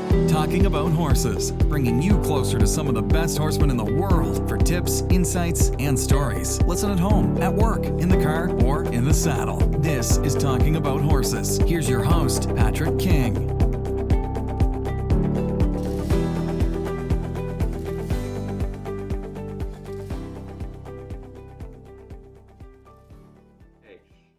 Talking about horses, bringing you closer to some of the best horsemen in the world for tips, insights, and stories. Listen at home, at work, in the car, or in the saddle. This is Talking About Horses. Here's your host, Patrick King.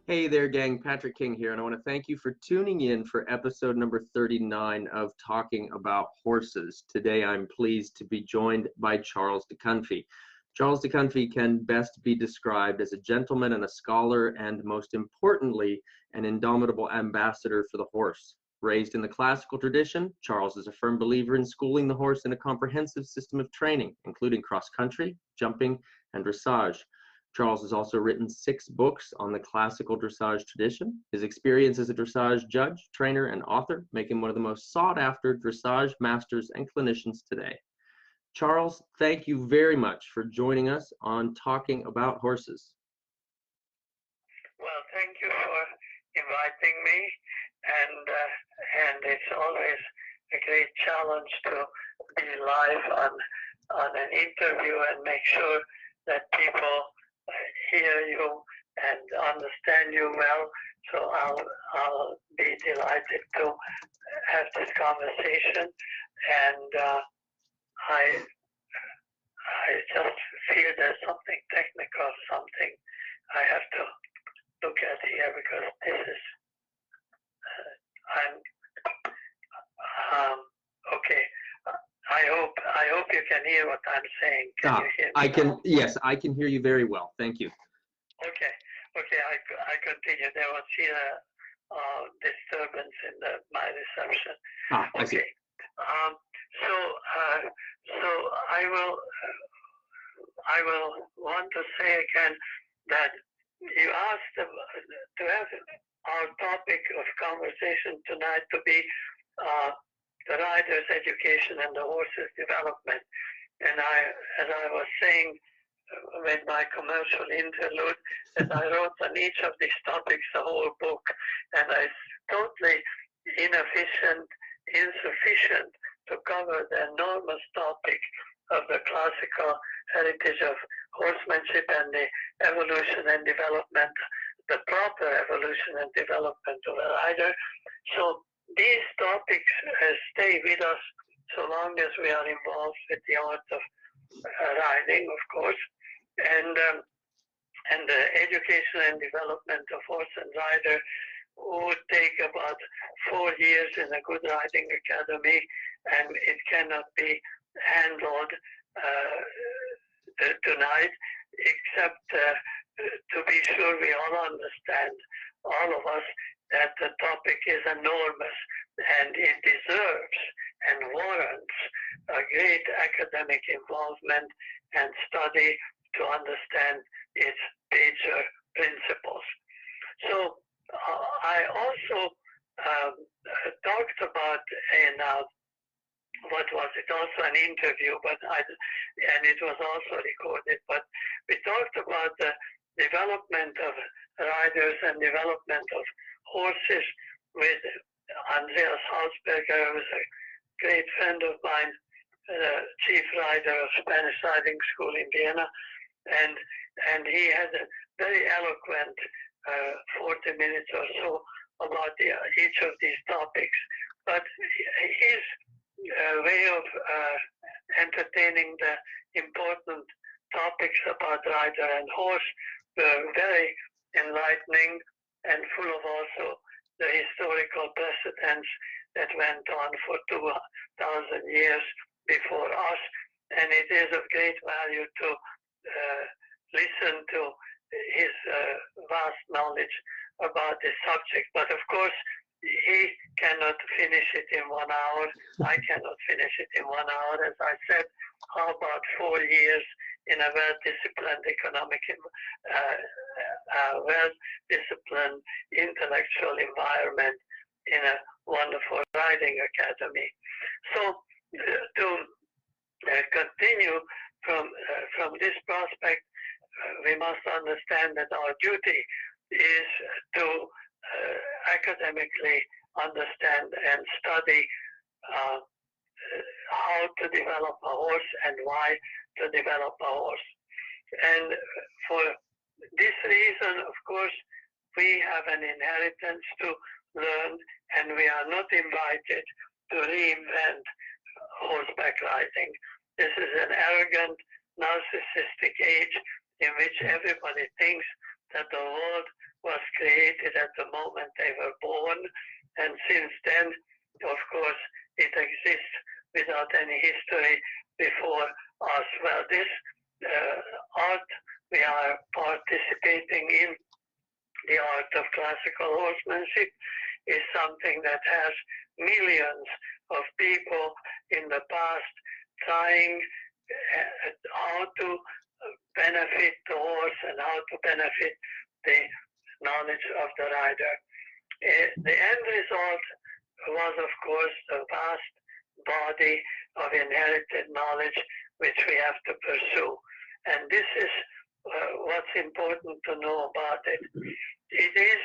Hey there, gang. Patrick King here, and I want to thank you for tuning in for episode number 39 of Talking About Horses. Today, I'm pleased to be joined by Charles de Kunffy. Charles de Kunffy can best be described as a gentleman and a scholar, and most importantly, an indomitable ambassador for the horse. Raised in the classical tradition, Charles is a firm believer in schooling the horse in a comprehensive system of training, including cross-country, jumping, and dressage. Charles has also written 6 books on the classical dressage tradition. His experience as a dressage judge, trainer, and author make him one of the most sought-after dressage masters and clinicians today. Charles, thank you very much for joining us on Talking About Horses. Well, thank you for inviting me, and it's always a great challenge to be live on an interview and make sure that people hear you and understand you well. So I'll be delighted to have this conversation, and I just feel there's something technical, something I have to look at here, because this is okay. I hope you can hear what I'm saying. Can you hear me now? Yes, I can hear you very well. Thank you. Okay. I continue. There was here disturbance in my reception. I see. So I will want to say again that you asked to have our topic of conversation tonight to be the rider's education and the horse's development. And as I was saying with my commercial interlude, that I wrote on each of these topics a whole book, and it's totally insufficient to cover the enormous topic of the classical heritage of horsemanship and the evolution and development, the proper evolution and development of a rider. So these topics stay with us so long as we are involved with the art of riding, of course, and the education and development of horse and rider would take about 4 years in a good riding academy, and it cannot be handled tonight, except to be sure we all understand, all of us, that the topic is enormous, and it deserves and warrants a great academic involvement and study to understand its major principles. So I also talked about what was it, also an interview, and it was also recorded, but we talked about the development of riders and development of horses with Andreas Hausberger, who was a great friend of mine, the chief rider of Spanish Riding School in Vienna, and he had a very eloquent 40 minutes or so about each of these topics. But his way of entertaining the important topics about rider and horse were very enlightening and full of also the historical precedents that went on for 2,000 years before us. And it is of great value to listen to his vast knowledge about this subject. But of course, he cannot finish it in 1 hour. I cannot finish it in 1 hour. As I said, how about 4 years in a well-disciplined economic, well-disciplined intellectual environment in a wonderful riding academy. So to continue from this prospect, we must understand that our duty is to academically understand and study how to develop a horse and why to develop a horse. And for this reason, of course, we have an inheritance to learn, and we are not invited to reinvent horseback riding. This is an arrogant, narcissistic age in which everybody thinks that the world was created at the moment they were born, and since then, of course, it exists without any history before us. Well, this art we are participating in, the art of classical horsemanship, is something that has millions of people in the past trying how to benefit the horse and how to benefit the knowledge of the rider. The end result was, of course, the vast body of inherited knowledge which we have to pursue. And this is what's important to know about it. It is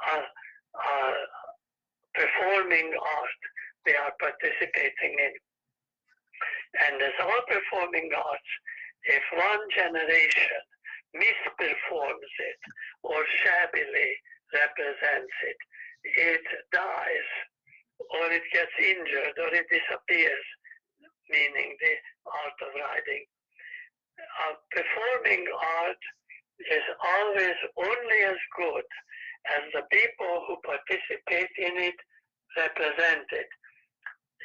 a performing art we are participating in. And as all performing arts, if one generation misperforms it or shabbily represents it, it dies, or it gets injured, or it disappears, meaning the art of riding. A performing art is always only as good as the people who participate in it represent it.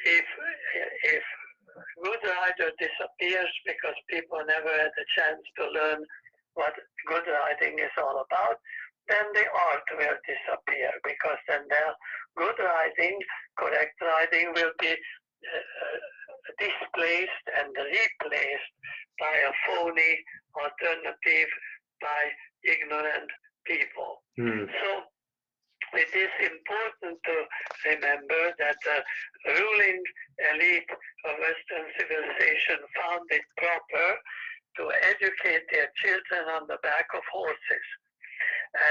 If good rider disappears because people never had a chance to learn what good riding is all about, then the art will disappear, because then their good riding, correct riding, will be displaced and replaced by a phony alternative, by ignorant people. So it is important to remember that the ruling elite of Western civilization found it proper to educate their children on the back of horses.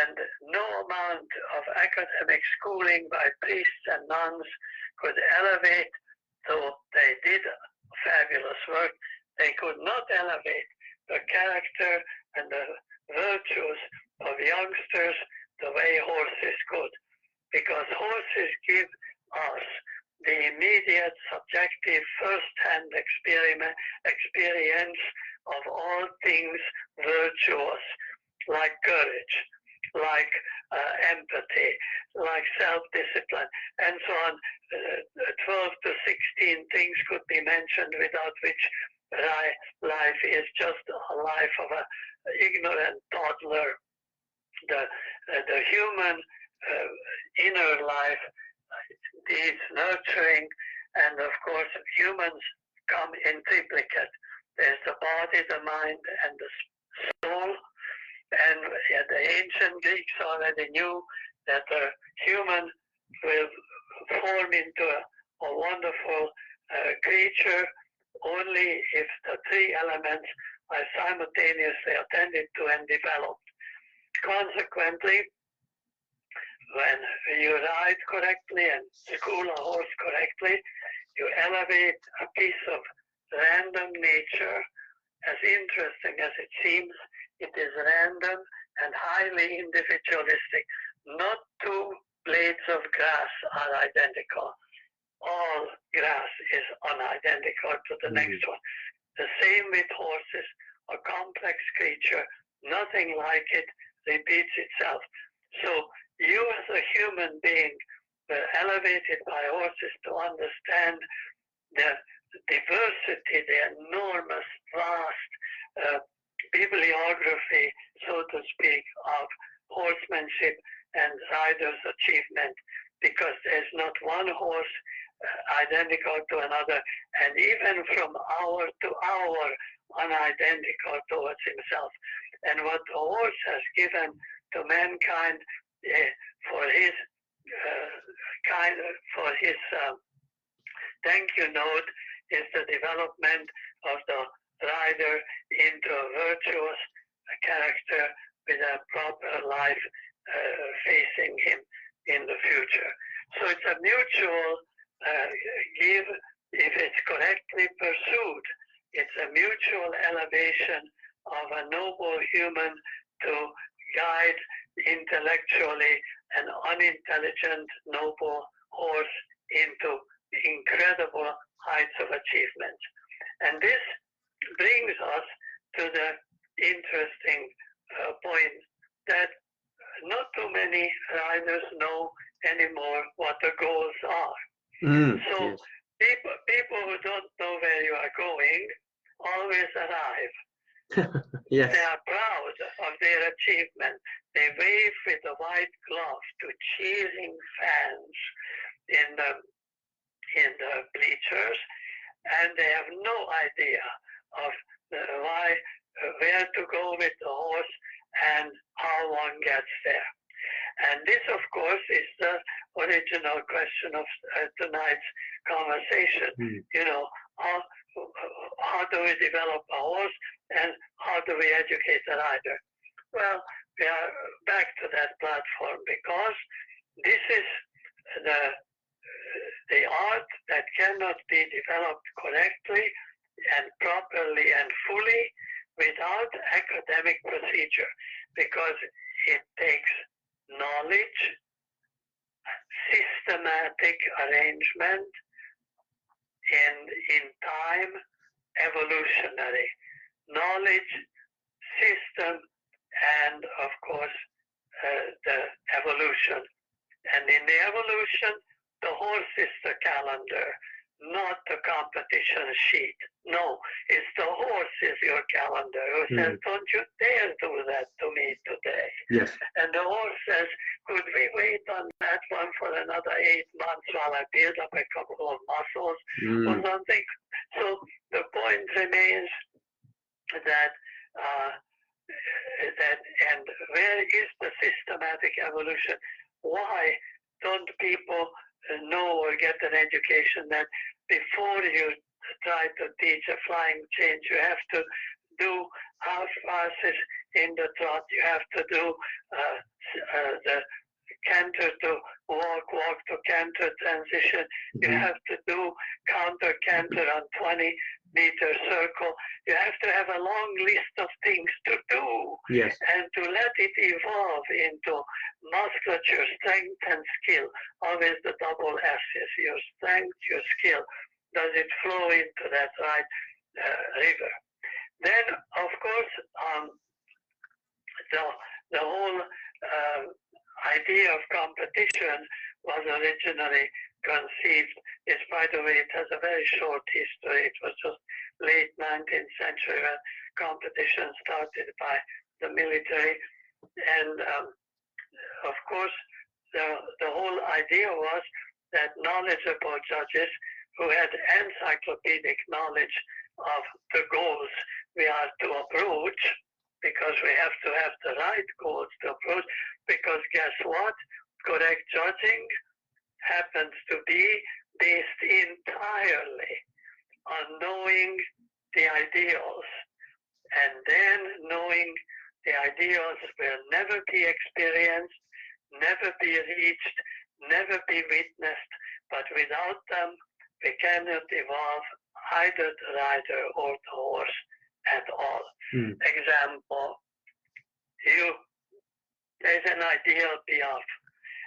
And no amount of academic schooling by priests and nuns could elevate, though they did fabulous work, they could not elevate the character and the virtues of youngsters the way horses could. Because horses give us the immediate, subjective, first-hand experience of all things virtuous, like courage, like empathy, like self-discipline, and so on. 12 to 16 things could be mentioned without which life is just a life of an ignorant toddler. The human inner life needs nurturing, and of course humans come in triplicate. There's the body, the mind, and the soul. And the ancient Greeks already knew that the human will form into a wonderful creature only if the three elements are simultaneously attended to and developed. Consequently, when you ride correctly and school a horse correctly, you elevate a piece of random nature. As interesting as it seems, it is random and highly individualistic. Not two blades of grass are identical. All grass is unidentical to the next one. The same with horses, a complex creature, nothing like it repeats itself. So you as a human being were elevated by horses to understand the diversity, the enormous, vast bibliography, so to speak, of horsemanship and riders' achievement, because there's not one horse identical to another, and even from hour to hour unidentical towards himself. And what the horse has given to mankind for his thank you note is the development of the rider into a virtuous character with a proper life facing him in the future. So it's a mutual give if it's correctly pursued, it's a mutual elevation of a noble human to guide intellectually an unintelligent, noble horse into incredible heights of achievement. And this brings us to the interesting point that not too many riders know anymore what the goals are. So yes. people who don't know where you are going always arrive. Yes. They are proud of their achievement. They wave with a white glove to cheering fans in the bleachers, and they have no idea of where to go with the horse and how one gets there. And this, of course, is the original question of tonight's conversation. You know, how do we develop a horse and how do we educate the rider? Well, we are back to that platform because this is the art that cannot be developed correctly and properly and fully without academic procedure, because it takes knowledge, systematic arrangement, and in time, evolutionary knowledge, system, and of course, the evolution. And in the evolution, the horse is the calendar, not the competition sheet. No, it's the horse is your calendar who says, don't you dare do that to me today. Yes. And the horse says, could we wait on that one for another 8 months while I build up a couple of muscles or something? So the point remains that and where is the systematic evolution? Why don't people know or get an education that before you try to teach a flying change, you have to do half passes in the trot, you have to do the canter to walk, walk to canter transition, you have to do counter canter on 20-meter circle, you have to have a long list of things to do. Yes. And to let it evolve into musculature, strength, and skill. Always the double S's, your strength, your skill. Does it flow into that right river? Then, of course, the whole idea of competition was originally conceived. By the way, it has a very short history. It was just late 19th century when competition started by the military. And of course, the whole idea was that knowledgeable judges who had encyclopedic knowledge of the goals we are to approach, because we have to have the right goals to approach, because guess what? Correct judging happens to be based entirely on knowing the ideals, and then knowing the ideals will never be experienced, never be reached, never be witnessed, but without them we cannot evolve either the rider or the horse at all. Example, there's an ideal piaffe,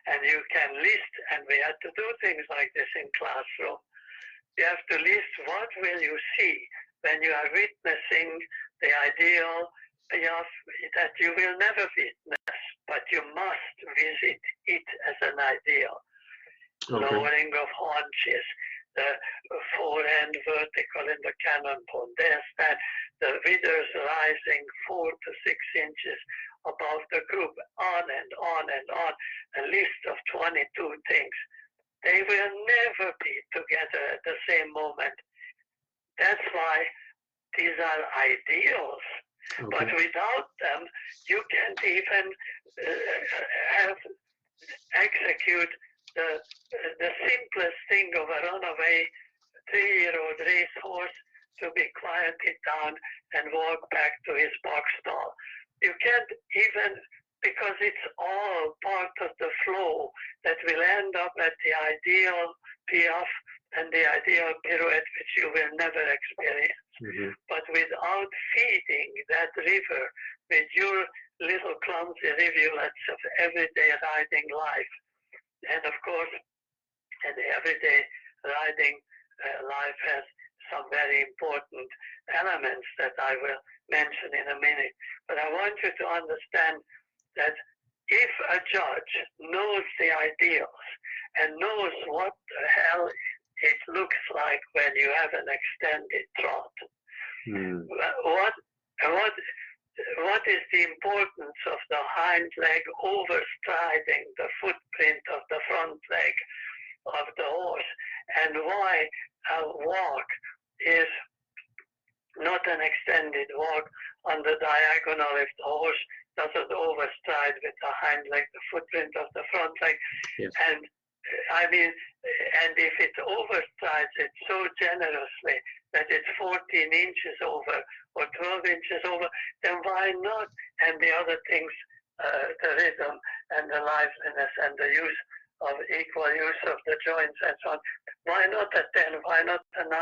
and you can list, and we had to do things like this in classroom. You have to list what will you see when you are witnessing the ideal piaffe that you will never witness, but you must visit it as an ideal. Okay. Lowering of haunches, the forehand vertical in the cannon bone, there's that, the withers rising 4 to 6 inches above the group, on and on and on, a list of 22 things. They will never be together at the same moment. That's why these are ideals. Okay. But without them, you can't even execute the simplest thing of a runaway 3-year-old racehorse to be quieted down and walk back to his box stall. You can't even, because it's all part of the flow that will end up at the ideal piaffe and the idea of pirouette, which you will never experience. Mm-hmm. But without feeding that river with your little clumsy rivulets of everyday riding life, and of course, and everyday riding life has some very important elements that I will mention in a minute. But I want you to understand that if a judge knows the ideals and knows what the hell it looks like when you have an extended trot, what is the importance of the hind leg overstriding the footprint of the front leg of the horse, and why a walk is not an extended walk on the diagonal if the horse doesn't overstride with the hind leg the footprint of the front leg. Yes. And I mean, and if it overstrides it so generously that it's 14 inches over or 12 inches over, then why not? And the other things, the rhythm and the liveliness and the use of equal use of the joints and so on. Why not a 10? Why not a 9?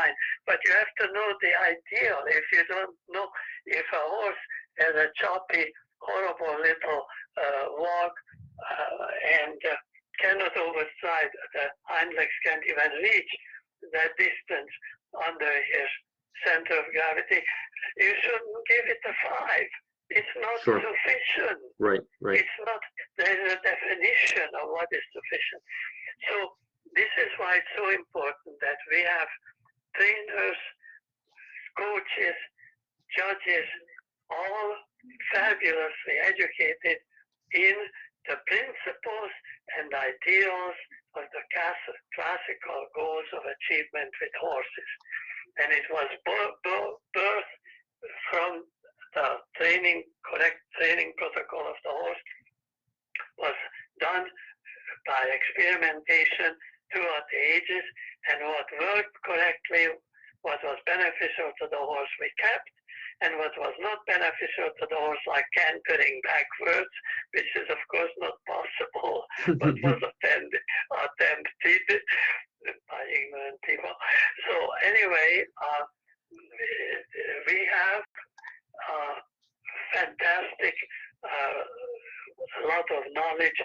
But you have to know the ideal. If you don't know, if a horse has a choppy, horrible little walk and cannot overstride, the hind legs can't even reach that distance under his center of gravity, you shouldn't give it a 5. It's not sufficient. Right. It's not, there's a definition of what is sufficient. So this is why it's so important that we have trainers, coaches, judges, all fabulously educated in the principles and ideals of the classical goals of achievement with horses. And it was birthed from the correct training protocol of the horse, was done by experimentation throughout the ages, and what worked correctly, what was beneficial to the horse we kept, and what was not beneficial to the horse, like cantering backwards, which is of course not possible, but was attempted by ignorant people. So anyway, we have fantastic, a lot of knowledge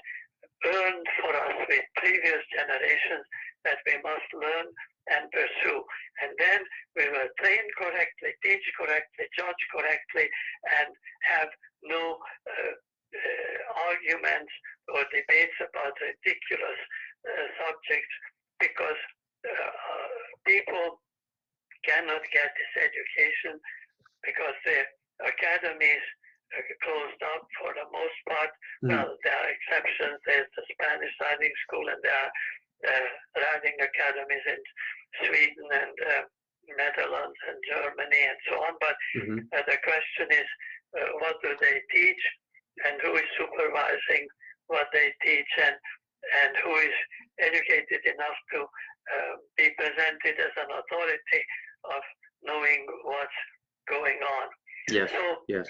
earned for us with previous generations that we must learn and pursue. And then we will train correctly, teach correctly, judge correctly, and have no arguments or debates about ridiculous subjects, because people cannot get this education because the academies closed up for the most part. Well, there are exceptions. There's the Spanish riding school, and there are riding academies in Sweden and Netherlands and Germany and so on. But the question is, what do they teach, and who is supervising what they teach, and who is educated enough to be presented as an authority of knowing what's going on. Yes. So, yes.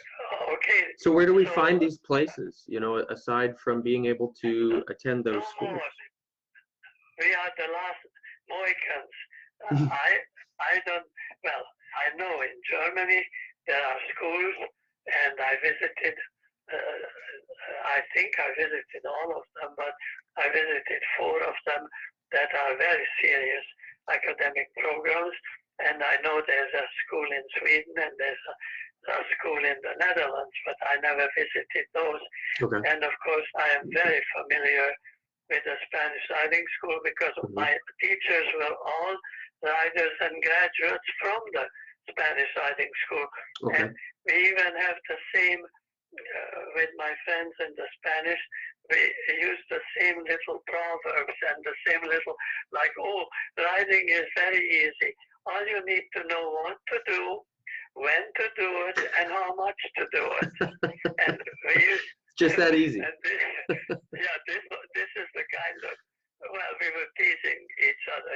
Okay. So where do we find these places, aside from being able to attend those schools? We are the last Mohicans. I don't, well, I know in Germany there are schools, and I visited, I think I visited all of them, but I visited 4 of them that are very serious academic programs. And I know there's a school in Sweden and there's a school in the Netherlands, but I never visited those. Okay. And of course, I am very familiar with the Spanish riding school because my teachers were all riders and graduates from the Spanish riding school. Okay. And we even have the same, with my friends in the Spanish, we use the same little proverbs and the same little, like, oh, riding is very easy. All you need to know what to do, when to do it, and how much to do it. And we use, just that easy. And this is the kind of, well, we were teasing each other,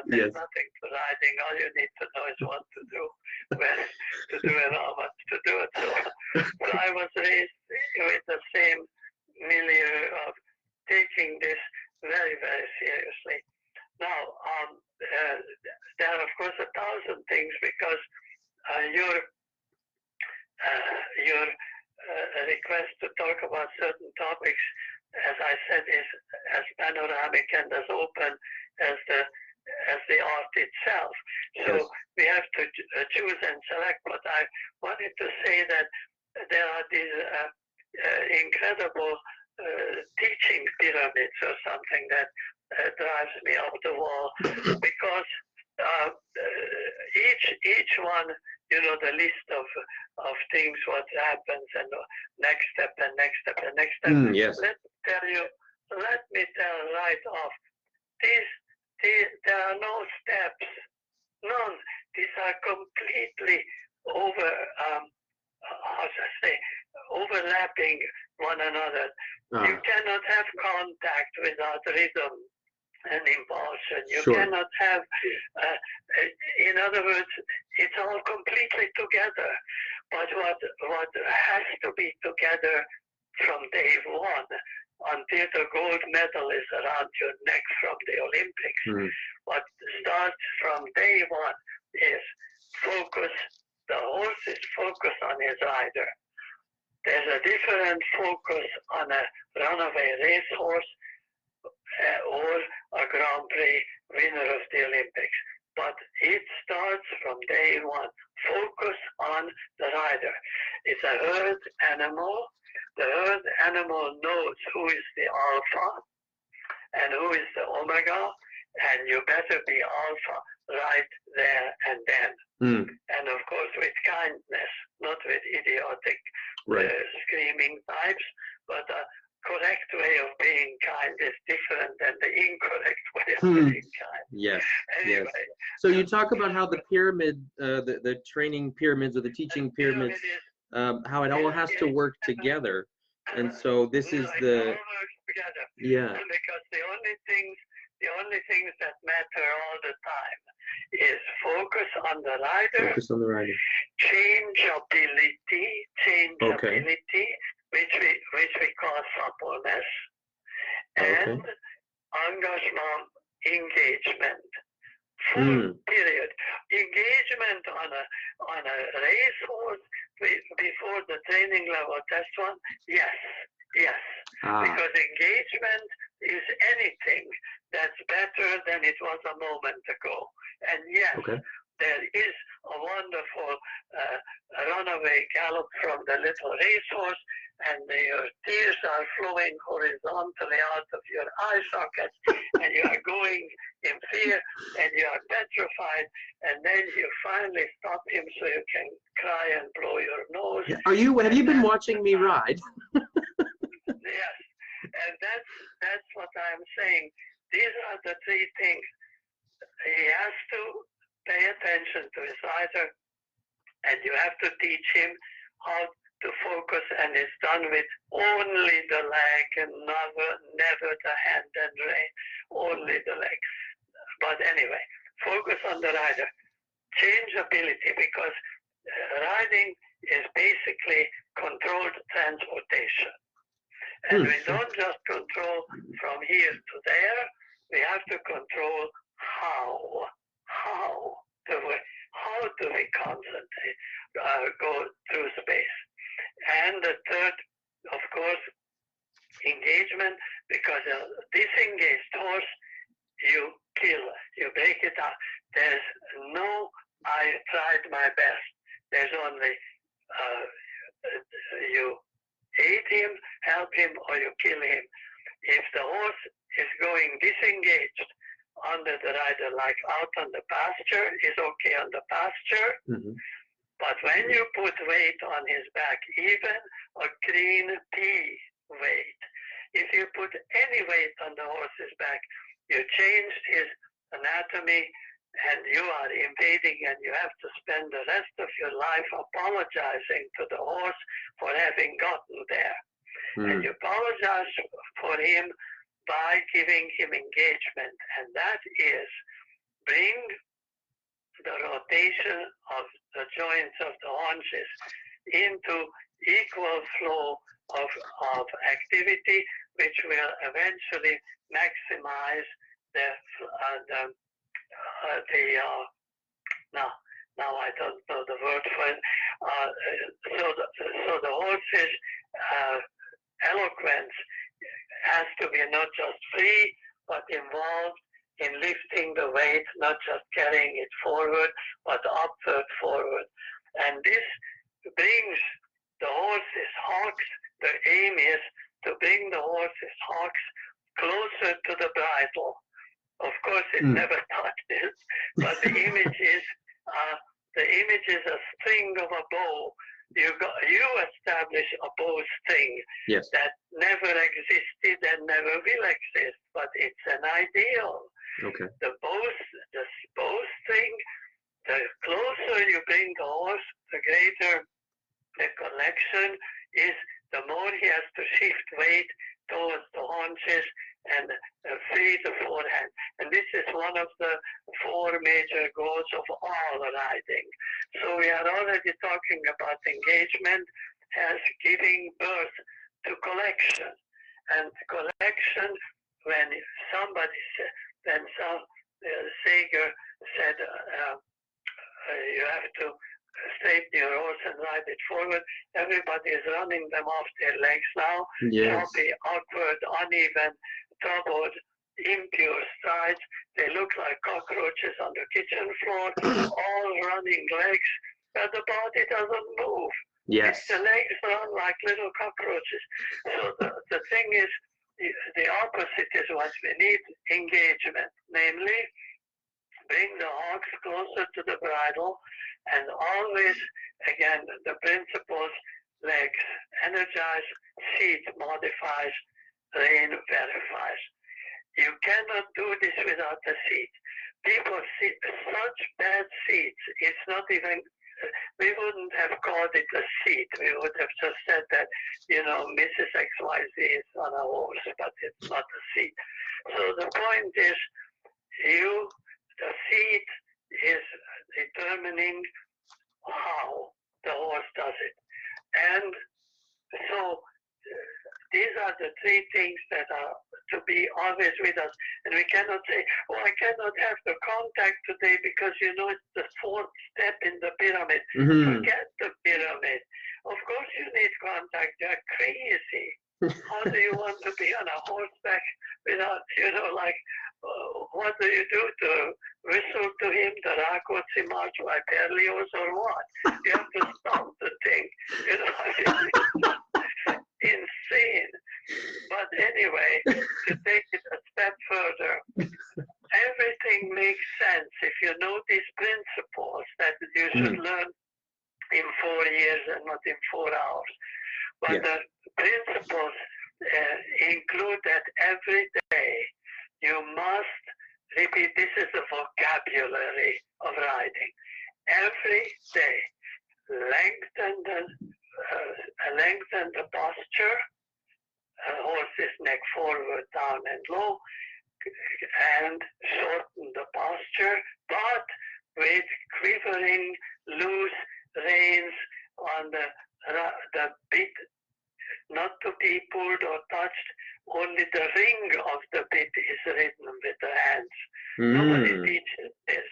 there's nothing to riding. All you need to know is what to do, when to do it, how much to do it. So I was raised with the same milieu of taking this very, very seriously. Now, there are, of course, 1,000 things because your request to talk about certain topics, as I said, is as panoramic and as open as the art itself. So Yes. we have to choose and select. But I wanted to say that there are these incredible teaching pyramids or something that drives me up the wall because each one, you know, the list of things, what happens, and the next step, and next step, and next step. Yes. Let me tell right off, there are no steps, none. These are completely how should I say, overlapping one another. You cannot have contact without rhythm and impulsion. You Sure. cannot have, in other words, it's all completely together. But what has to be together from day one until the gold medal is around your neck from the Olympics, what starts from day one is focus. The horse is focused on his rider. There's a different focus on a runaway racehorse or a Grand Prix winner of the Olympics. But it starts from day one. Focus on the rider. It's a herd animal. The herd animal knows who is the alpha and who is the omega, and you better be alpha right there and then. And of course with kindness, not with idiotic screaming types, but a correct way of being kind is different than the incorrect way of being kind. Yes. Anyway, Yes. So you talk about how the pyramid, the training pyramids or the teaching pyramids, how it all has to work together. And so this is it the all works together. yeah. Because the only things that matter all the time is focus on the rider, Focus on the rider. changeability, which we call suppleness, and engagement, engagement. Full period. Engagement on a racehorse before the training level test one, yes. Because engagement is anything that's better than it was a moment ago. And yes, there is a wonderful runaway gallop from the little racehorse, and your tears are flowing horizontally out of your eye sockets, and you are going in fear, and you are petrified, and then you finally stop him so you can cry and blow your nose. Have you been watching me ride? Yes, and that's what I'm saying. These are the three things. He has to pay attention to his rider, and you have to teach him how to focus, and it's done with only the leg and never the hand and rein, only the leg. But anyway, focus on the rider. Changeability, because riding is basically controlled transportation. And we don't just control from here to there, we have to control how do we concentrate, go through space. And the third, of course, engagement, because a disengaged horse, you kill, you break it up. There's no, I tried my best. There's only, you aid him, help him, or you kill him. If the horse is going disengaged under the rider, like out on the pasture, is okay on the pasture. But when you put weight on his back, even a green pea weight, if you put any weight on the horse's back, you changed his anatomy, and you are invading, and you have to spend the rest of your life apologizing to the horse for having gotten there. And you apologize for him by giving him engagement, and that is bring the rotation of the joints of the haunches into equal flow of activity, which will eventually maximize the now I don't know the word for it. So the horse's eloquence has to be not just free, but involved in lifting the weight, not just carrying it forward, but upward forward. And this brings the horse's hocks, the aim is to bring the horse's hocks closer to the bridle. Of course, it never touches, but the image is a string of a bow. You establish a bow string that never existed and never will exist, but it's an ideal. Okay. The bow string, the closer you bring the horse, the greater the connection is, the more he has to shift weight towards the haunches and free the forehand. And this is one of the four major goals of all riding. So we are already talking about engagement as giving birth to collection. And collection, when Sager said you have to straighten your horse and ride it forward, everybody is running them off their legs now. Choppy, awkward, uneven, troubled, impure strides. They look like cockroaches on the kitchen floor, all running legs, but the body doesn't move. Yes. The legs run like little cockroaches. So the thing is, the opposite is what we need, engagement. Namely, bring the hocks closer to the bridle, and always, again, the principles, legs, energize, seat modifies, rein verifies. You cannot do this without a seat. People sit such bad seats, it's not even, we wouldn't have called it a seat. We would have just said that, Mrs. XYZ is on a horse, but it's not a seat. So the point is, the seat is determining how the horse does it. And so these are the three things that are to be always with us. And we cannot say, I cannot have the contact today because, it's the fourth step in the pyramid. Forget the pyramid. Of course you need contact. You're crazy. How do you want to be on a horseback without, what do you do to whistle to him the Rákóczi March by Berlioz or what? You have to stop the thing. Insane. But anyway, to take it a step further, everything makes sense if you know these principles that you should learn in 4 years and not in 4 hours. But the principles include that every day you must repeat. This is the vocabulary of riding. Every day, lengthen the posture, horse's neck forward, down and low, and shorten the posture, but with quivering, loose reins on the bit, not to be pulled or touched. Only the ring of the bit is ridden with the hands. Nobody teaches this.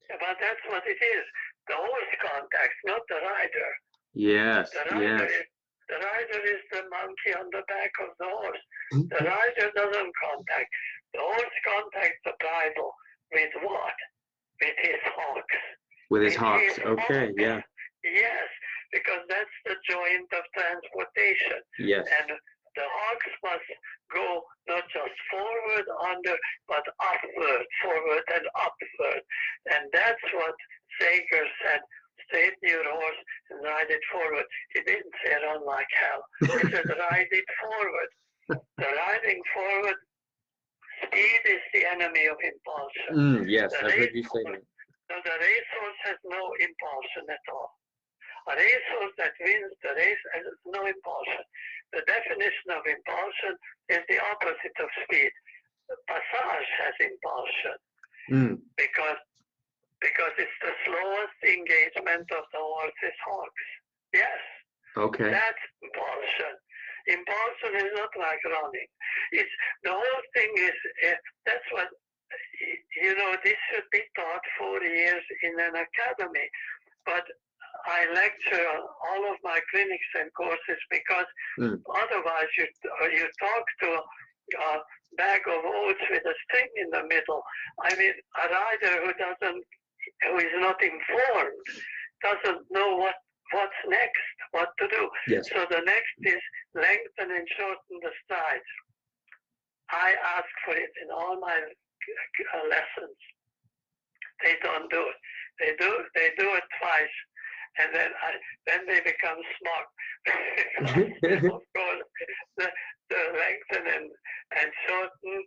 But that's what it is. The horse contacts, not the rider. Yes, The rider is the monkey on the back of the horse. The rider doesn't contact. The horse contacts the bridle with what? With his hocks. With his hocks, okay, hocks. yeah. Yes, because that's the joint of transportation. Yes. And the hocks must go not just forward, under, but upward, forward and upward. And that's what Sager said. Straighten your horse and ride it forward. He didn't say run like hell. He said ride it forward. The riding forward, speed is the enemy of impulsion. Yes, I've heard you say that. So the racehorse has no impulsion at all. A racehorse that wins the race has no impulsion. The definition of impulsion is the opposite of speed. The passage has impulsion because it's the slowest engagement of the horse's hocks. Yes. Okay. That's impulsion. Impulsion is not like running. It's the whole thing is that's what this should be taught 4 years in an academy, but I lecture on all of my clinics and courses because otherwise you talk to a bag of oats with a string in the middle. I mean, a rider who is not informed doesn't know what's next, what to do. Yes. So the next is lengthen and shorten the strides. I ask for it in all my lessons. They don't do it. They do it twice, and then they become smart. Of course, the lengthen and shorten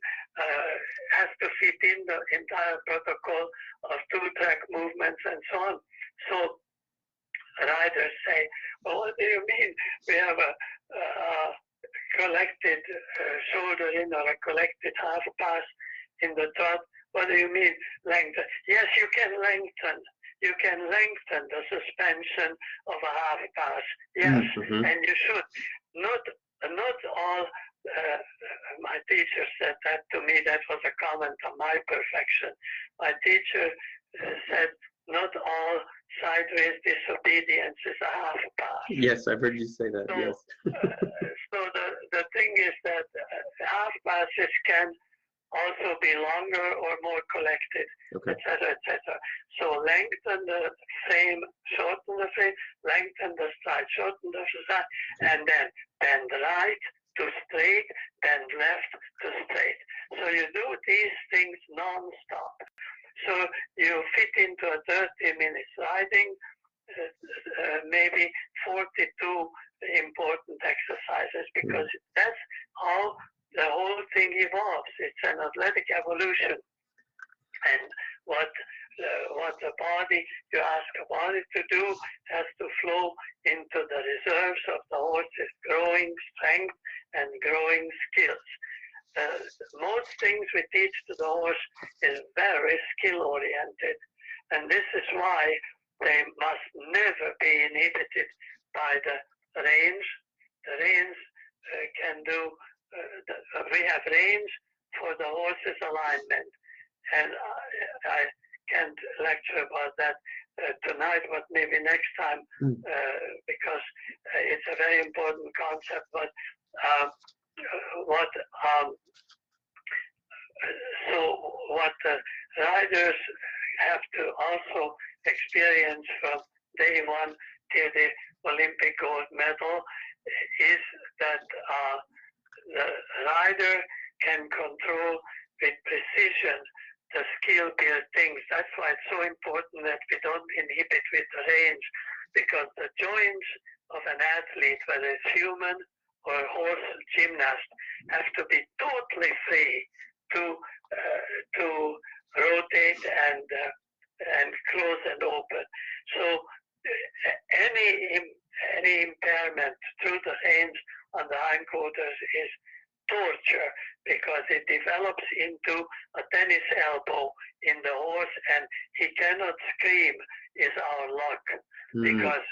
has to fit in the entire protocol of two-track movements and so on. So riders say, well, what do you mean? We have a collected shoulder in or a collected half pass in the trot. What do you mean lengthen? Yes, you can lengthen. You can lengthen the suspension of a half pass. Yes, and you should. Not all. My teacher said that to me. That was a comment on my perfection. My teacher said, not all sideways disobedience is a half pass. Yes, I've heard you say that. So, yes. So the thing is that half passes can also be longer or more collected, etc., etc. So lengthen the frame, shorten the frame, lengthen the stride, shorten the stride, and then bend right to straight, bend left to straight. So you do these things non-stop. So you fit into a 30 minutes riding, maybe 42 important exercises, because that's how the whole thing evolves. It's an athletic evolution. And what the body, you ask a body to do, has to flow into the reserves of the horse's growing strength and growing skills. Most things we teach to the horse is very skill-oriented, and this is why they must never be inhibited by the reins. The reins can do, we have reins for the horse's alignment, and I can't lecture about that tonight, but maybe next time, because it's a very important concept. But what the riders have to also experience from day one till the Olympic gold medal is that the rider can control with precision the skill-built things. That's why it's so important that we don't inhibit with the reins, because the joints of an athlete, whether it's human or horse gymnast, have to be totally free to rotate and close and open. So any impairment through the reins on the hindquarters is torture, because it develops into a tennis elbow in the horse, and he cannot scream is our luck, because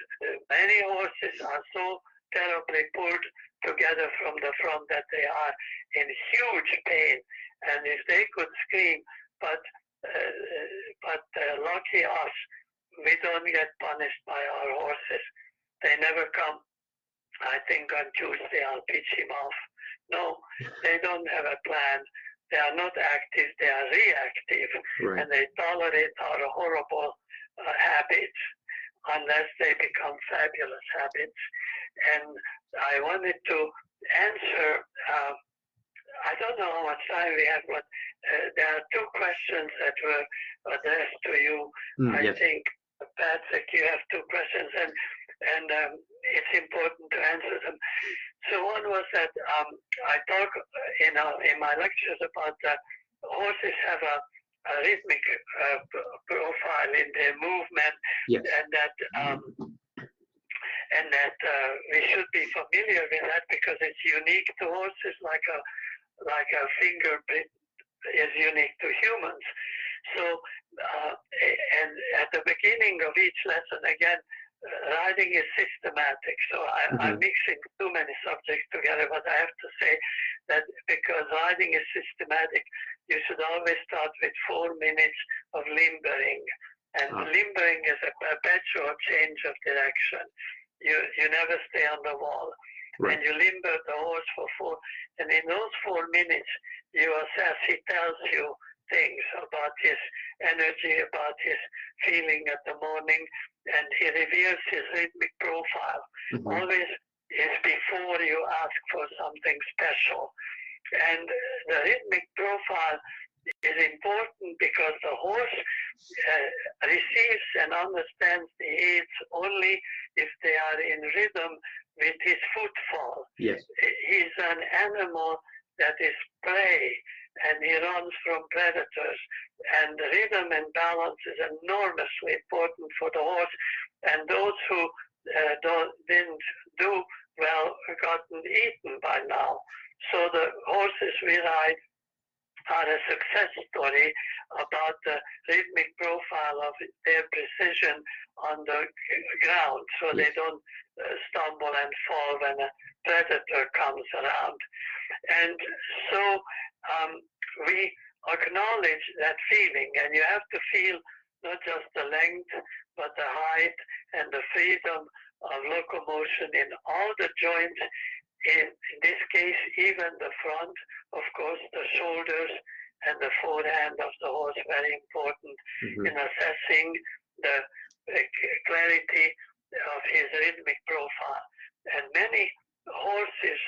many horses are so terribly pulled together from the front that they are in huge pain, and if they could scream, but lucky us, we don't get punished by our horses. They never come. I think on Tuesday I'll pitch him off. No, they don't have a plan. They are not active, they are reactive, and they tolerate our horrible habits unless they become fabulous habits. And I wanted to answer, I don't know how much time we have, but there are two questions that were addressed to you. I think, Patrick, you have two questions, and it's important to answer them. So one was that I talk in my lectures about that horses have a rhythmic profile in their movement, and that we should be familiar with that, because it's unique to horses, like a fingerprint is unique to humans. So and at the beginning of each lesson, again, riding is systematic. So I'm mixing too many subjects together, but I have to say that because riding is systematic, you should always start with 4 minutes of limbering. And limbering is a perpetual change of direction. You never stay on the wall. Right. And you limber the horse for 4, and in those 4 minutes, you assess, he tells you things about his energy, about his feeling at the morning, and he reveals his rhythmic profile. Mm-hmm. Always is before you ask for something special. And the rhythmic profile is important because the horse receives and understands the aids only if they are in rhythm with his footfall. Yes. He's an animal that is prey, and he runs from predators. And rhythm and balance is enormously important for the horse. And those who didn't do well gotten eaten by now. So the horses we ride are a success story about the rhythmic profile of their precision on the ground, so yes. they don't stumble and fall when a predator comes around. And so we acknowledge that feeling, and you have to feel not just the length, but the height and the freedom of locomotion in all the joints. In this case, even the front, of course, the shoulders and the forehand of the horse, very important in assessing the clarity of his rhythmic profile. And many horses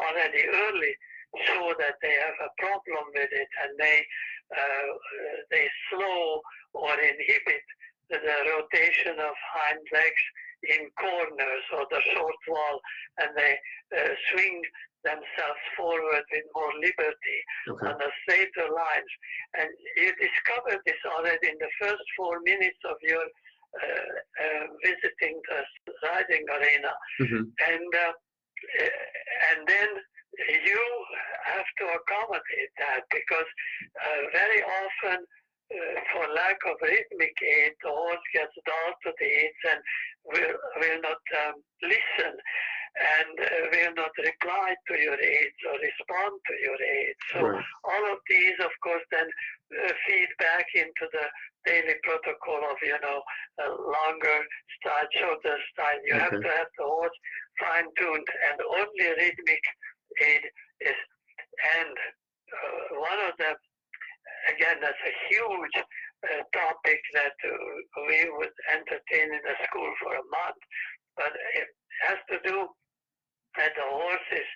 already early show that they have a problem with it, and they slow or inhibit the rotation of hind legs in corners or the short wall, and they swing themselves forward with more liberty on the straighter lines. And you discover this already in the first 4 minutes of your visiting the riding arena. And then you have to accommodate that, because very often for lack of rhythmic aid, the horse gets dull to the aids and will not listen and will not reply to your aids or respond to your aids. So all of these, of course, then feed back into the daily protocol of, a longer style, shorter style. You have to have the horse fine-tuned, and only rhythmic aid is. And one of the again, that's a huge topic that we would entertain in the school for a month, but it has to do that the horse's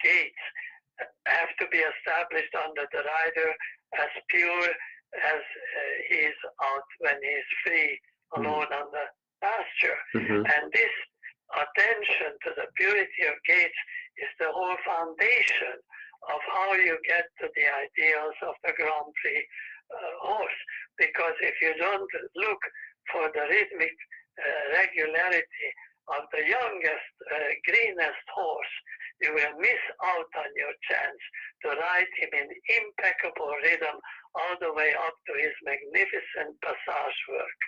gaits have to be established under the rider as pure as he is out when he is free, alone on the pasture. And this attention to the purity of gaits is the whole foundation of how you get to the ideals of the Grand Prix horse. Because if you don't look for the rhythmic regularity of the youngest, greenest horse, you will miss out on your chance to ride him in impeccable rhythm all the way up to his magnificent passage work.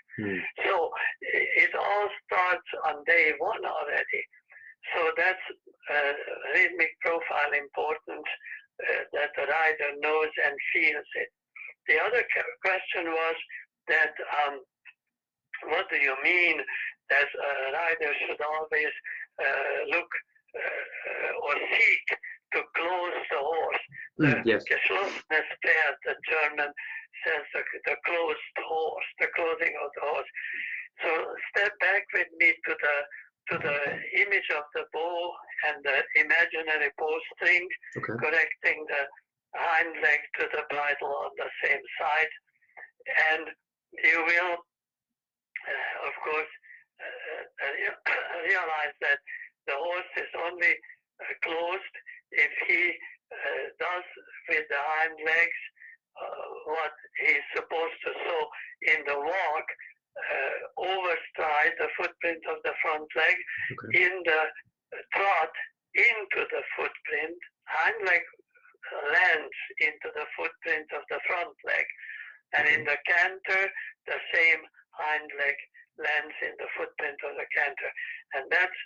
So it all starts on day one already. So that's rhythmic profile important, that the rider knows and feels it. The other question was that what do you mean that a rider should always look or seek to close the horse? Geschlossenes Pferd, the German says the closed horse, the closing of the horse. So step back with me to the image of the bow and the imaginary bowstring, correcting the hind leg to the bridle on the same side. And you will, of course, realize that the horse is only closed if he does with the hind legs what he's supposed to. So in the walk, overstride the footprint of the front leg, in the trot into the footprint, hind leg lands into the footprint of the front leg, and in the canter, the same hind leg lands in the footprint of the canter. And that's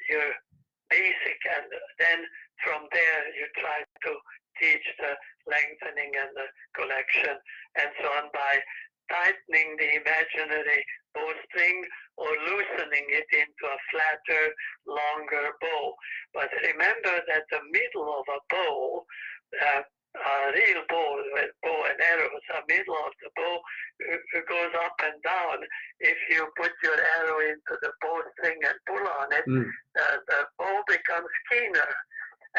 your basic, and then from there you try to teach the lengthening and the collection and so on by tightening the imaginary bowstring or loosening it into a flatter, longer bow. But remember that the middle of a bow, a real bow with bow and arrows, the middle of the bow goes up and down. If you put your arrow into the bowstring and pull on it, the bow becomes keener.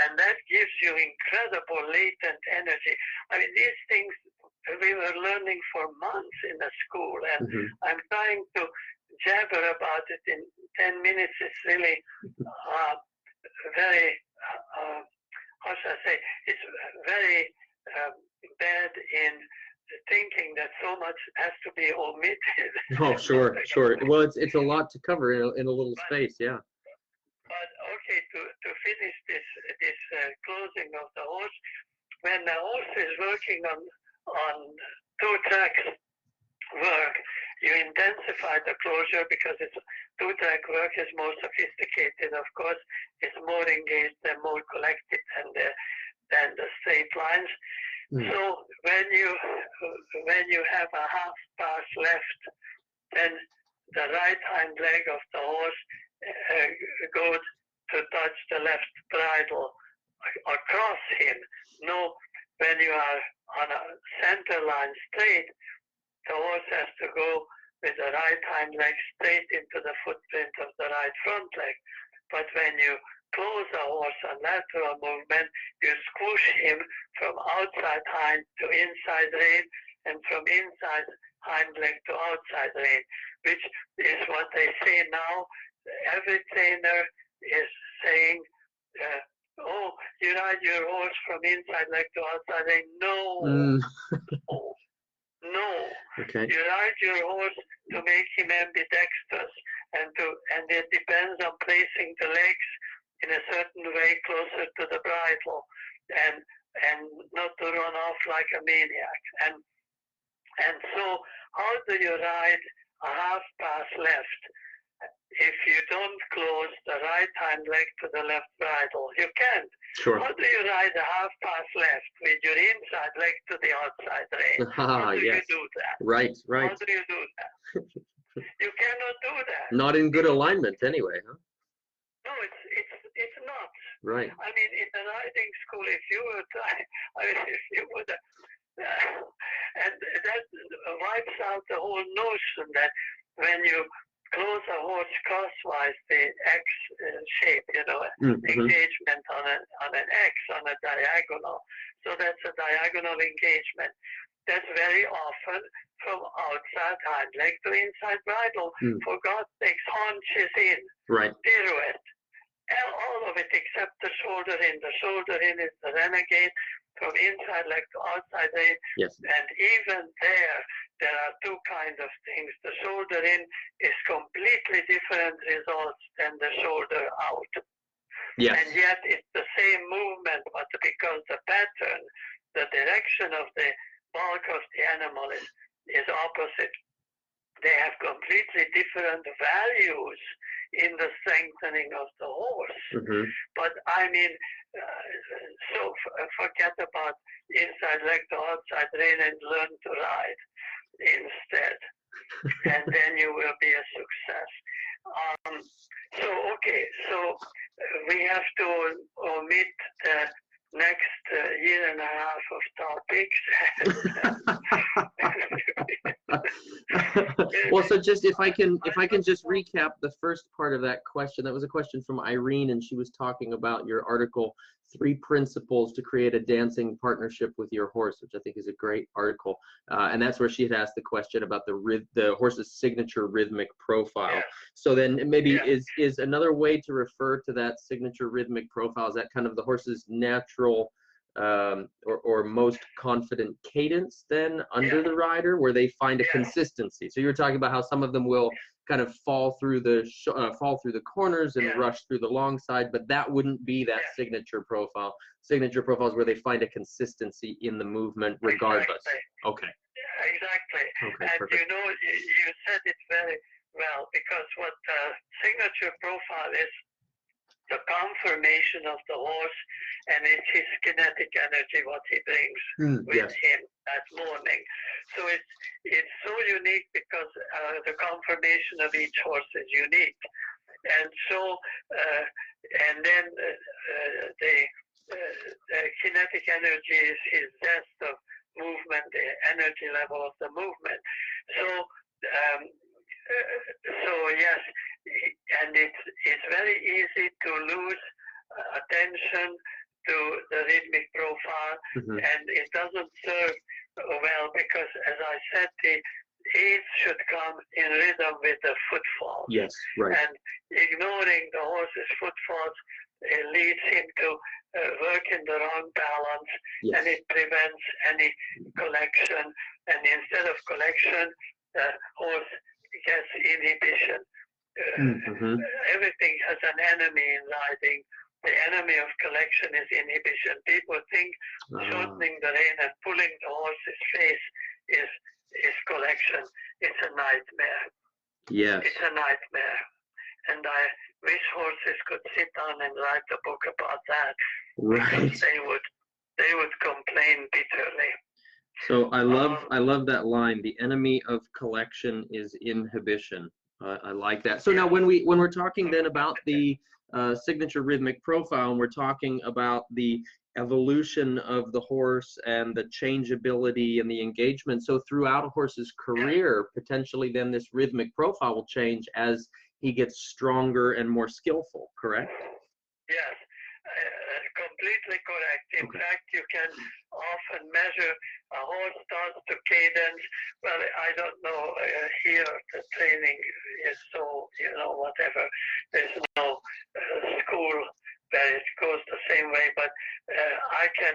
And that gives you incredible latent energy. I mean, these things we were learning for months in the school, and I'm trying to jabber about it in 10 minutes. It's really very, how should I say, it's very bad in thinking that so much has to be omitted. Oh, sure. Well, it's a lot to cover in a little space, yeah. But okay, to finish this closing of the horse, when the horse is working on two tracks work, you intensify the closure because it's two-track work is more sophisticated, of course. It's more engaged and more collected than the straight lines. So when you have a half pass left, then the right hind leg of the horse goes to touch the left bridle across him. No, when you are on a center line straight, the horse has to go with the right hind leg straight into the footprint of the right front leg. But when you close a horse on lateral movement, you squish him from outside hind to inside rein and from inside hind leg to outside rein, which is what they say now. Every trainer is saying, oh, you ride your horse from inside leg to outside rein. No. No. Okay. You ride your horse to make him ambidextrous, and it depends on placing the legs in a certain way closer to the bridle, and not to run off like a maniac. And so, how do you ride a half pass left if you don't close the right hind leg to the left bridle? You can't. Sure. How do you ride a half pass left with your inside leg to the outside rein? How do you do that? Right. How do you do that? You cannot do that. Not in good alignment anyway, huh? No, it's not. Right. I mean, in the riding school, if you were if you would, and that wipes out the whole notion that when you close a horse crosswise, the X shape, engagement on an X, on a diagonal. So that's a diagonal engagement. That's very often from outside hind leg to inside bridle. For God's sakes, haunches in. Right. Pirouette. All of it except the shoulder in. The shoulder in is the renegade from inside leg to outside leg. Yes. And even there are two kinds of things. The shoulder in is completely different results than the shoulder out. Yes. And yet it's the same movement, but because the pattern, the direction of the bulk of the animal is opposite. They have completely different values in the strengthening of the horse. But I mean, so forget about inside leg to outside rein and learn to ride instead. And then you will be a success. So we have to omit the next year and a half of topics. Well, so just if I can just recap the first part of that question. That was a question from Irene, and she was talking about your article, 3 Principles to Create a Dancing Partnership with Your Horse, which I think is a great article. And that's where she had asked the question about the horse's signature rhythmic profile. Yeah. So then maybe is another way to refer to that signature rhythmic profile, is that kind of the horse's natural or most confident cadence then under the rider, where they find a consistency? So you were talking about how some of them will kind of fall through the corners and rush through the long side, but that wouldn't be that signature profile. Signature profile is where they find a consistency in the movement regardless. Exactly. Okay. Exactly. Okay, and perfect. You said it very well, because what the signature profile is the conformation of the horse, and it's his kinetic energy what he brings with him that morning. So it's so unique because the conformation of each horse is unique, and so and then the kinetic energy is his zest of movement, the energy level of the movement. So yes, and it's very easy to lose attention to the rhythmic profile, and it doesn't serve well because, as I said, the aids should come in rhythm with the footfall. Yes, right. And ignoring the horse's footfalls leads him to work in the wrong balance, and it prevents any collection. And instead of collection, the horse gets inhibition. Everything has an enemy in riding. The enemy of collection is inhibition. People think shortening the rein and pulling the horse's face is collection. It's a nightmare. Yes. It's a nightmare. And I wish horses could sit down and write a book about that. Right. Because they would complain bitterly. So I love that line. The enemy of collection is inhibition. I like that. So now when we're talking then about the signature rhythmic profile, and we're talking about the evolution of the horse and the changeability and the engagement. So throughout a horse's career, potentially then this rhythmic profile will change as he gets stronger and more skillful, correct? Yes, completely correct. In fact, you can often measure a horse starts to cadence. Well, I don't know, here the training is so, whatever. There's no school where it goes the same way, but I can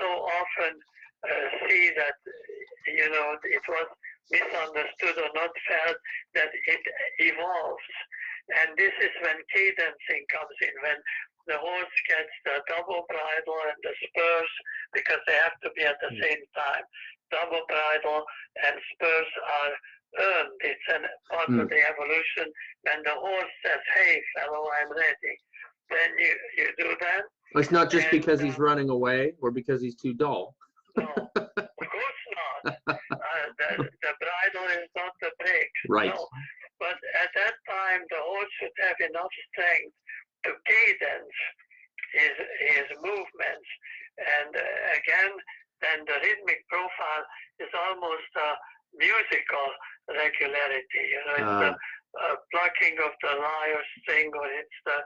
so often see that, it was misunderstood or not felt that it evolves. And this is when cadencing comes in, when the horse gets the double bridle and the spurs, because they have to be at the same time. Double bridle and spurs are earned. It's a part of the evolution. When the horse says, "Hey, fellow, I'm ready," then you do that. It's not just because he's running away or because he's too dull. No, of course not. The bridle is not the brakes. Right. No. But at that time, the horse should have enough strength to cadence his movements. And again, then the rhythmic profile is almost a musical regularity. It's the plucking of the lyre string, or it's the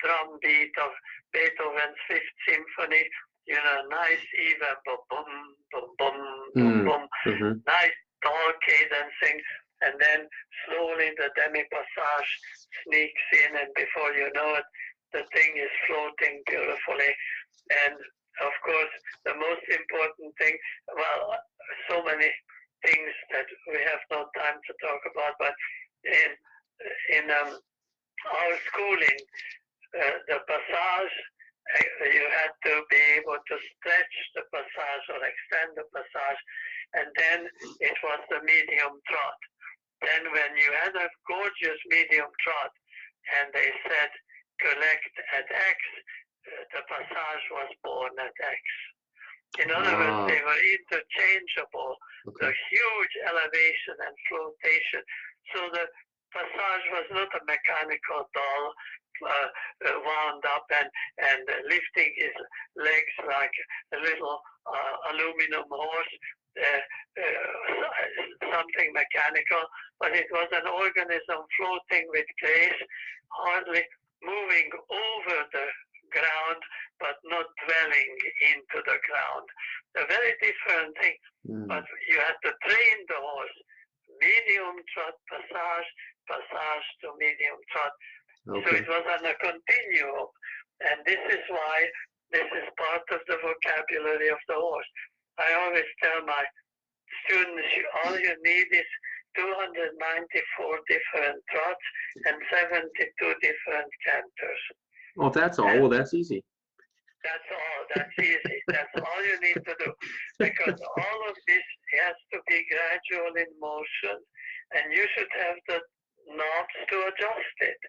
drum beat of Beethoven's Fifth Symphony. Nice even boom, boom, boom, boom, boom. Nice tall cadencing. And then slowly the demi-passage sneaks in, and before you know it, the thing is floating beautifully. And of course, the most important thing, well, so many things that we have no time to talk about, but in our schooling, the passage, you had to be able to stretch the passage or extend the passage, and then it was the medium trot. Then when you had a gorgeous medium trot and they said collect at X, the passage was born at X. In other words, they were interchangeable, the huge elevation and flotation. So the passage was not a mechanical doll wound up and lifting his legs like a little aluminum horse. Something mechanical, but it was an organism floating with grace, hardly moving over the ground, but not dwelling into the ground. A very different thing, but you had to train the horse. Medium trot, passage to medium trot. So it was on a continuum, and this is why this is part of the vocabulary of the horse. I always tell my students, all you need is 294 different trots and 72 different canters. Oh, that's all. Well, that's easy. That's all. That's easy. That's all you need to do. Because all of this has to be gradual in motion, and you should have the knobs to adjust it.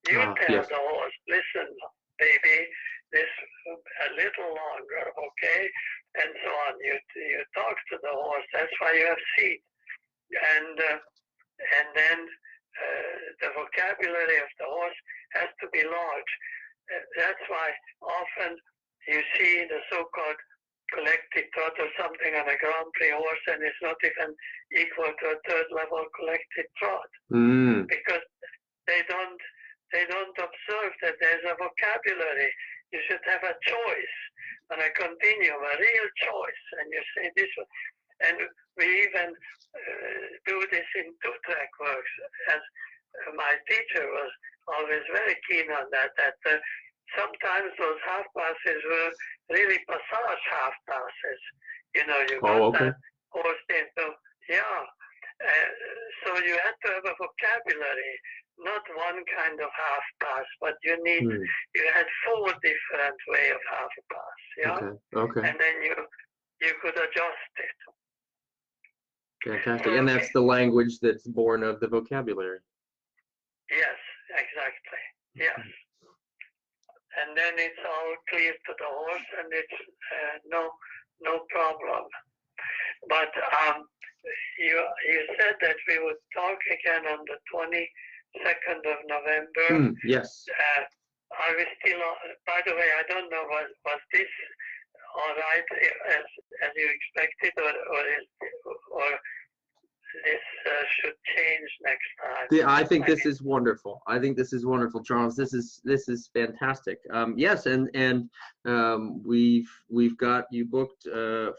You tell Yes. the horse, listen, baby, this a little longer, okay, and so on. You talk to the horse. That's why you have seat, and then the vocabulary of the horse has to be large. That's why often you see the so-called collected trot or something on a Grand Prix horse, and it's not even equal to a third level collected trot because they don't observe that there's a vocabulary. You should have a choice on a continuum, a real choice, and you say this one. And we even do this in two-track works, as my teacher was always very keen on that sometimes those half passes were really passage half passes. You know, you got that horse into, so you had to have a vocabulary, not one kind of half pass, but you had 4 different way of half pass, Okay. and then you could adjust it. Fantastic. And that's the language that's born of the vocabulary. Yes, exactly. Yes. And then it's all clear to the horse, and it's no problem. But you said that we would talk again on the 22nd of November. Yes. Are we still on? By the way, I don't know, was this all right as you expected, or this should change next time? Yeah, I think this is wonderful. I think this is wonderful, Charles. This is fantastic. Yes, and we've got you booked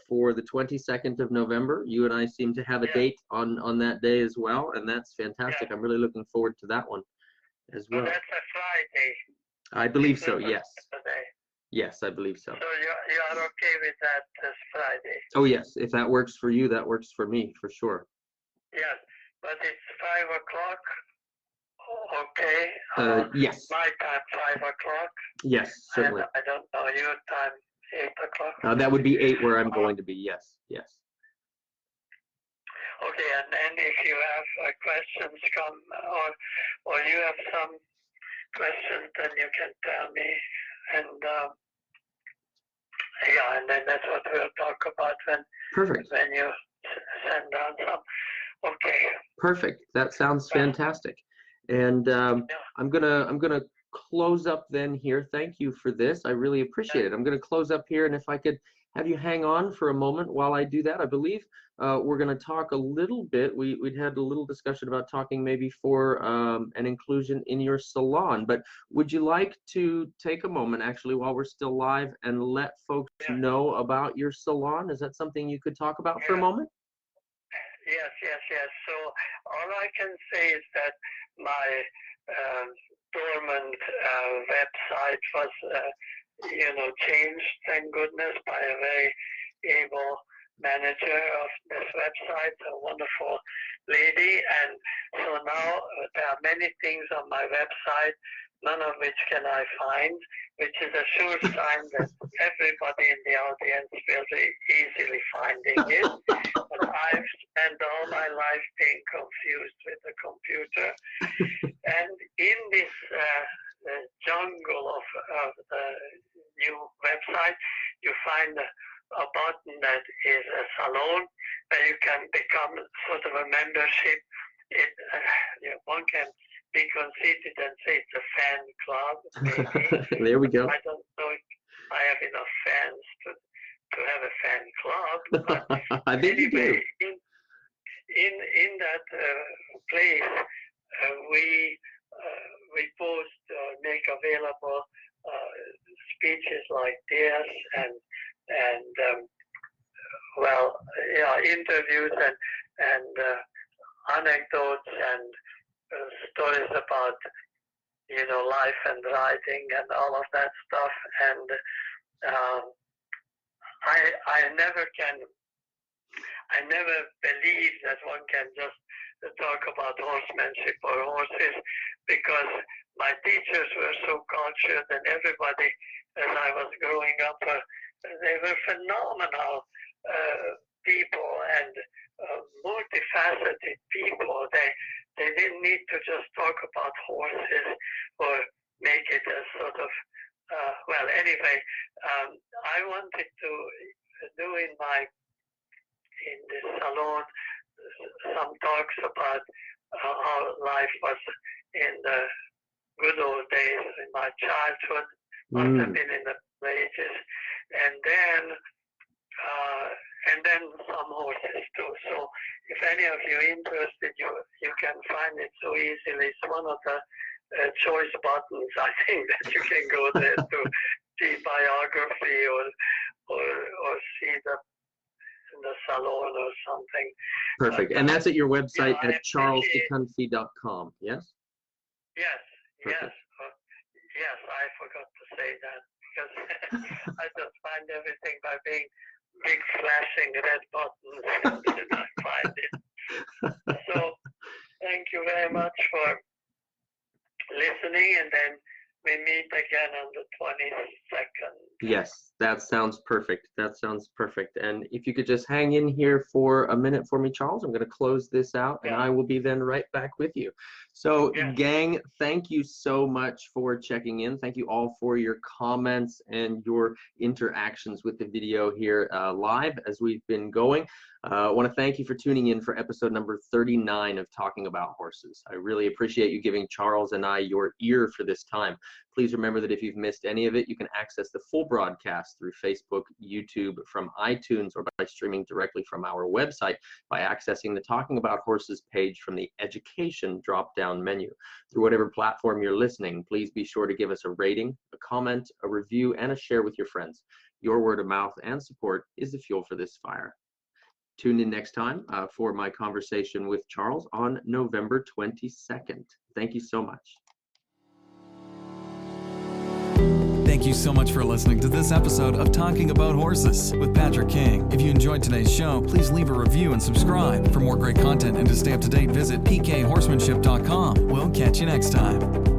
for the 22nd of November. You and I seem to have a date on that day as well, and that's fantastic. I'm really looking forward to that one as well. So that's a Friday. I believe so. Yes. Saturday. Yes, I believe so. So you are okay with that this Friday? Oh yes, if that works for you, that works for me for sure. Yes, but it's 5 o'clock. Okay. Yes. My time, 5 o'clock. Yes, certainly. And I don't know your time, 8 o'clock. That would be 8 where I'm going to be. Yes. Okay, and then if you have questions come, or you have some questions, then you can tell me, and and then that's what we'll talk about when you send down some. Okay. Perfect. That sounds fantastic. And I'm gonna close up then here. Thank you for this. I really appreciate it. I'm gonna close up here, and if I could have you hang on for a moment while I do that. I believe we're going to talk a little bit. We'd had a little discussion about talking maybe for an inclusion in your salon, but would you like to take a moment actually while we're still live and let folks know about your salon? Is that something you could talk about for a moment? Yes. So all I can say is that my dormant website was changed, thank goodness, by a very able manager of this website, a wonderful lady. And so now there are many things on my website, none of which can I find, which is a sure sign that everybody in the audience will be easily finding it. But I've spent all my life being confused with the computer. And in this jungle of the new website, you find a button that is a salon where you can become sort of a membership. One can be conceited and say it's a fan club. Maybe. There we go. I don't know if I have enough fans to have a fan club. But I think anyway, you do. In that place, we post make available speeches like this and interviews and anecdotes and stories about life and writing and all of that stuff. And I never believe that one can just talk about horsemanship or horses, because my teachers were so cultured, and everybody, as I was growing up, they were phenomenal people and multifaceted people. They didn't need to just talk about horses or this salon, some talks about how life was in the good old days in my childhood, must have been in the ages, and then some horses too. So if any of you interested, you can find it so easily. It's one of the choice buttons, I think, that you can go there to see biography or see the salon or something. Perfect. And that's at your website at charlesdekunffy.com, yes? Yes, Perfect. yes, I forgot to say that because I just find everything by being big flashing red buttons and I find it. So thank you very much for listening, and then we meet again on the 22nd. Yes, that sounds perfect. That sounds perfect. And if you could just hang in here for a minute for me, Charles, I'm going to close this out and I will be then right back with you. So gang, thank you so much for checking in. Thank you all for your comments and your interactions with the video here live as we've been going. I want to thank you for tuning in for episode number 39 of Talking About Horses. I really appreciate you giving Charles and I your ear for this time. Please remember that if you've missed any of it, you can access the full broadcast through Facebook, YouTube, from iTunes, or by streaming directly from our website by accessing the Talking About Horses page from the Education drop-down menu. Through whatever platform you're listening, please be sure to give us a rating, a comment, a review, and a share with your friends. Your word of mouth and support is the fuel for this fire. Tune in next time for my conversation with Charles on November 22nd. Thank you so much. Thank you so much for listening to this episode of Talking About Horses with Patrick King. If you enjoyed today's show, please leave a review and subscribe. For more great content and to stay up to date, visit pkhorsemanship.com. We'll catch you next time.